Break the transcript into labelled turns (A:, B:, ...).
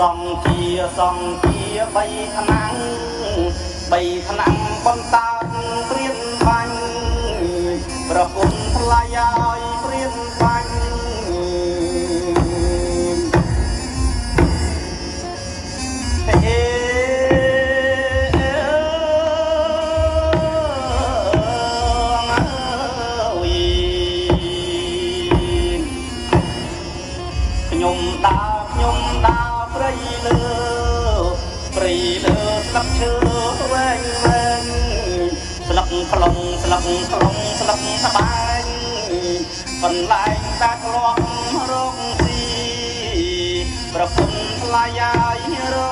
A: សងជាបីថ្នាំងបន្តើព្រៀនបាញ់ប្រគុណថ្លៃឲ្យព្រៀនបាញ់ខ្ញុំដើរព្រៃលើស្លឹកឈើវែងស្លឹកខ្លងស្លឹកស្បែកបន្លែងតាធ្លាប់រកស៊ីប្រពន្ធថ្លៃ